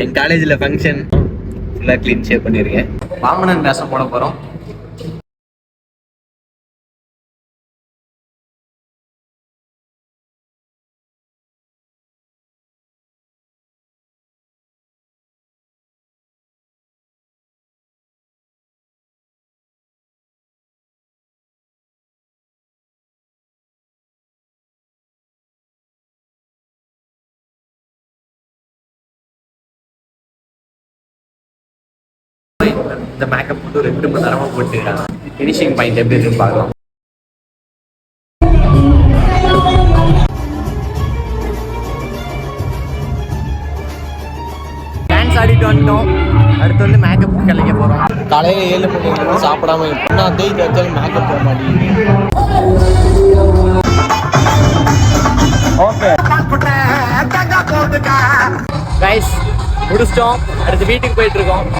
என் காலேஜ்ல ஃபங்க்ஷன் ஃபுல்லா clean shave பண்ணிருக்கேன். வாமனன் வேஷம் போட போறோம். இந்த மேக்கப் வந்து 2 மணி நேரமா போட்டுருக்காங்க. ஃபினிஷிங் பாயிண்ட் எப்படி இருக்குன்னு பார்க்கலாம். டான்ஸ் ஆடிட்டு வந்துட்டோம். அடுத்து வந்து மேக்கப் கலைக்க போறோம். காலையில 7 மணிக்கு சாப்பிடாம எப்படின்னா தேய்க்கு வச்சாலும் மேக்கப் போக மாட்டேங்குது. ஓகே கைஸ் முடிச்சிட்டோம். அடுத்து வீட்டுக்கு போயிட்டு இருக்கோம்.